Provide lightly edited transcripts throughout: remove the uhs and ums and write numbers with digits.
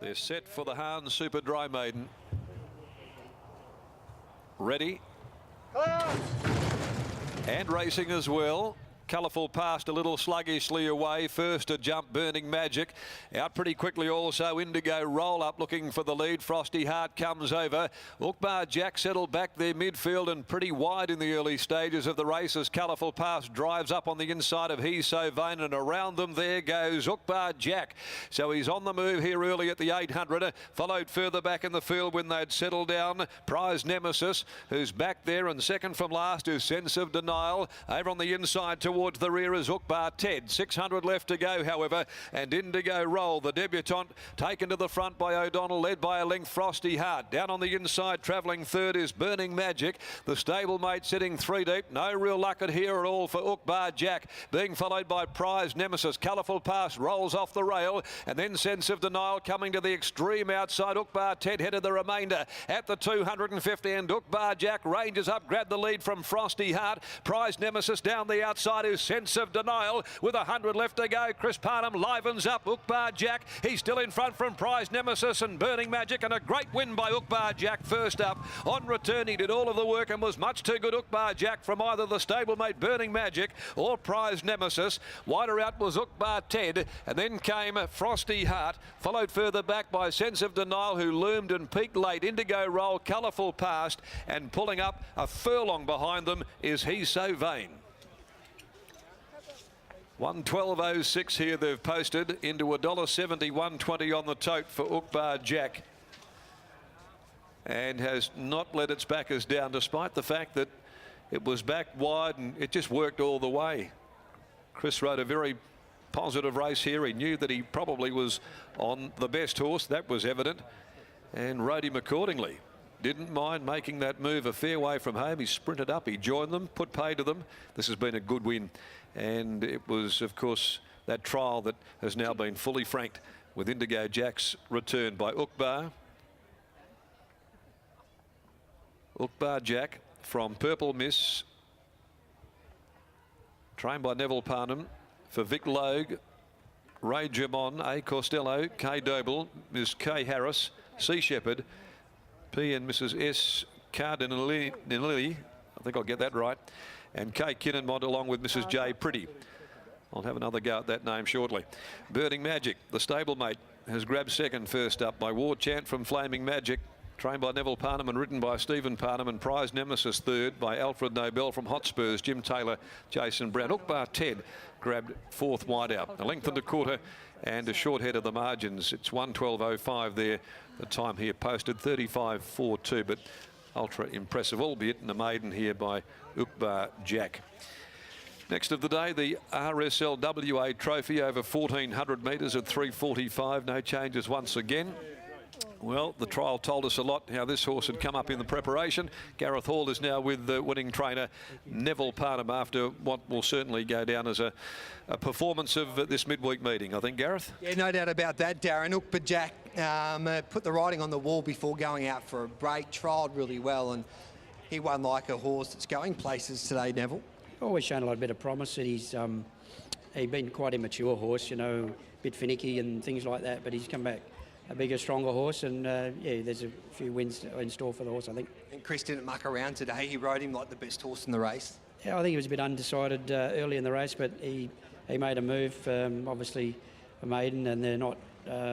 They're set for the Hahn Super Dry Maiden. Ready. And racing as well. Colourful passed a little sluggishly away. First to jump, Burning Magic. Out pretty quickly also, Indigo Roll Up looking for the lead. Frosty Heart comes over. Ukbar Jack settled back their midfield and pretty wide in the early stages of the race as Colourful Pass drives up on the inside of He's So Vain, and around them there goes Ukbar Jack. So he's on the move here early at the 800. Followed further back in the field when they'd settled down. Prize Nemesis, who's back there, and second from last is Sense of Denial. Over on the inside towards the rear is Ukbar Ted. 600 left to go, however, and Indigo Roll, the debutant, taken to the front by O'Donnell, led by a length Frosty Heart. Down on the inside, travelling third is Burning Magic. The stablemate sitting three deep. No real luck here at all for Ukbar Jack, being followed by Prize Nemesis. Colourful Pass rolls off the rail, and then Sense of Denial coming to the extreme outside. Ukbar Ted headed the remainder at the 250, and Ukbar Jack ranges up, grabbed the lead from Frosty Heart. Prize Nemesis down the outside is Sense of Denial with 100 left to go. Chris Parnham livens up Ukbar Jack. He's still in front from Prize Nemesis and Burning Magic, and a great win by Ukbar Jack first up. On return, he did all of the work and was much too good, Ukbar Jack, from either the stablemate Burning Magic or Prize Nemesis. Wider out was Ukbar Ted, and then came Frosty Heart, followed further back by Sense of Denial, who loomed and peaked late. Indigo Roll, Colourful Past, and pulling up a furlong behind them is He's So Vain. 112.06 here they've posted into $1.70, 120 on the tote for Ukbar Jack, and has not let its backers down despite the fact that it was back wide and it just worked all the way. Chris rode a very positive race here. He knew that he probably was on the best horse, that was evident, and rode him accordingly. Didn't mind making that move a fair way from home. He sprinted up, he joined them, put pay to them. This has been a good win. And it was, of course, that trial that has now been fully franked with Indigo Jack's return by Ukbar. Ukbar Jack from Purple Miss, trained by Neville Parnham for Vic Logue, Ray Germon, A. Costello, K. Doble, Ms. K. Harris, Sea Shepherd, P. and Mrs. S. Cardinelli, I think I'll get that right, and Kay Kinnenmont along with Mrs. J. Pretty. I'll have another go at that name shortly. Burning Magic, the stablemate, has grabbed second first up by War Chant from Flaming Magic, trained by Neville Parnham and ridden by Stephen Parnham, and Prize Nemesis third by Alfred Nobel from Hotspurs, Jim Taylor, Jason Brown. Ukbar Ted grabbed fourth wide out. A length and a quarter and a short head of the margins. It's 112.05 there. The time here posted 35.42, but ultra impressive, albeit in the maiden here by Ukbar Jack. Next of the day, the RSLWA Trophy over 1,400 metres at 3:45. No changes once again. Well, the trial told us a lot how this horse had come up in the preparation. Gareth Hall is now with the winning trainer Neville Parnham after what will certainly go down as a performance of this midweek meeting. I think, Gareth? Yeah, no doubt about that, Darren. Ukbar Jack put the writing on the wall before going out for a break, trialled really well, and he won like a horse that's going places today, Neville. Always shown a lot of promise, and he's been quite a mature horse, you know, a bit finicky and things like that, but he's come back a bigger, stronger horse, and yeah, there's a few wins in store for the horse, I think. And Chris didn't muck around today. He rode him like the best horse in the race. Yeah, I think he was a bit undecided early in the race, but he made a move. Obviously, a maiden, and they're not.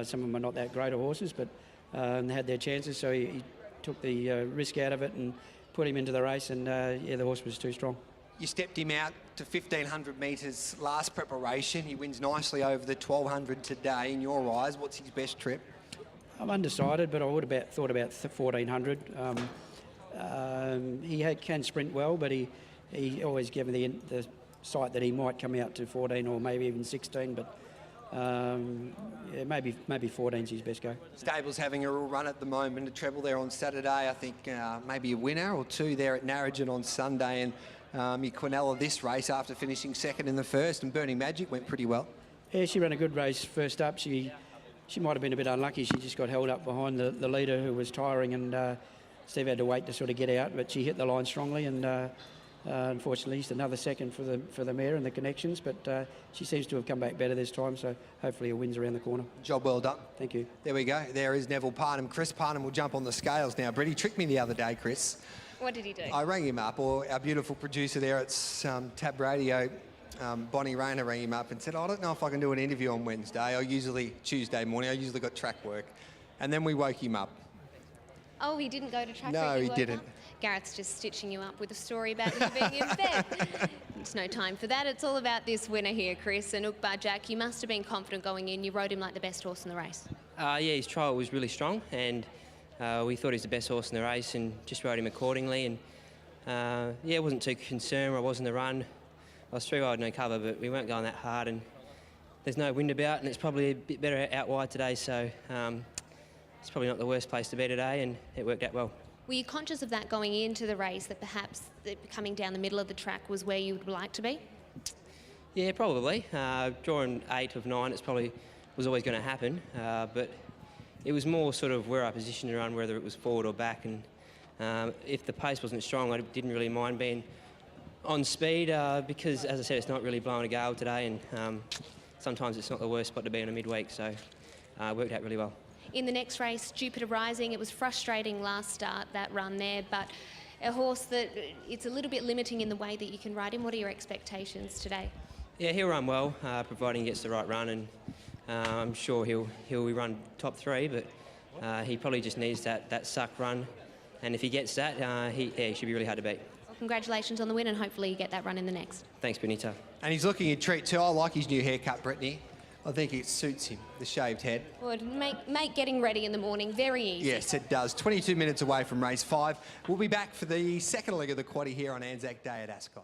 Some of them are not that great of horses, but they had their chances, so he took the risk out of it and put him into the race, and yeah, the horse was too strong. You stepped him out to 1,500 metres last preparation. He wins nicely over the 1,200 today. In your eyes, what's his best trip? I'm undecided, but I would have thought about 1,400. He can sprint well, but he always gave me the sight that he might come out to 14 or maybe even 16, but yeah, maybe 14 is his best go. Stable's having a real run at the moment. A treble there on Saturday, I think maybe a winner or two there at Narrogin on Sunday, and your Quinella this race after finishing second in the first, and Burning Magic went pretty well. Yeah, she ran a good race first up. She might have been a bit unlucky. She just got held up behind the leader, who was tiring, and Steve had to wait to sort of get out, but she hit the line strongly, and Unfortunately, just another second for the mare and the connections, but she seems to have come back better this time, so hopefully a win's around the corner. Job well done. Thank you. There we go. There is Neville Parnham. Chris Parnham will jump on the scales now. Brett, he tricked me the other day, Chris. What did he do? I rang him up, or our beautiful producer there at Tab Radio, Bonnie Rayner, rang him up and said, I don't know if I can do an interview on Wednesday. Tuesday morning, I usually got track work. And then we woke him up. Oh, he didn't go to track? No, he didn't. Up? Gareth's just stitching you up with a story about you being in bed. It's no time for that. It's all about this winner here, Chris. And Jack, you must have been confident going in. You rode him like the best horse in the race. Yeah, his trial was really strong, and we thought he was the best horse in the race and just rode him accordingly. And yeah, I wasn't too concerned where I was in the run. I was 3 wide, no cover, but we weren't going that hard, and there's no wind about, and it's probably a bit better out wide today, so it's probably not the worst place to be today, and it worked out well. Were you conscious of that going into the race, that perhaps coming down the middle of the track was where you would like to be? Yeah, probably. Drawing 8 of 9, it's probably was always going to happen, but it was more sort of where I positioned the run, whether it was forward or back, and if the pace wasn't strong, I didn't really mind being on speed because, as I said, it's not really blowing a gale today, and sometimes it's not the worst spot to be in a midweek, so it worked out really well. In the next race, Jupiter Rising, it was frustrating last start, that run there, but a horse that it's a little bit limiting in the way that you can ride him. What are your expectations today? Yeah, he'll run well, providing he gets the right run, and I'm sure he'll run top 3, but he probably just needs that suck run, and if he gets that, he should be really hard to beat. Well, congratulations on the win, and hopefully you get that run in the next. Thanks, Benita. And he's looking a treat too. I like his new haircut, Brittany. I think it suits him, the shaved head. Well, it'd make getting ready in the morning very easy. Yes, it does. 22 minutes away from race 5. We'll be back for the second leg of the quaddie here on Anzac Day at Ascot.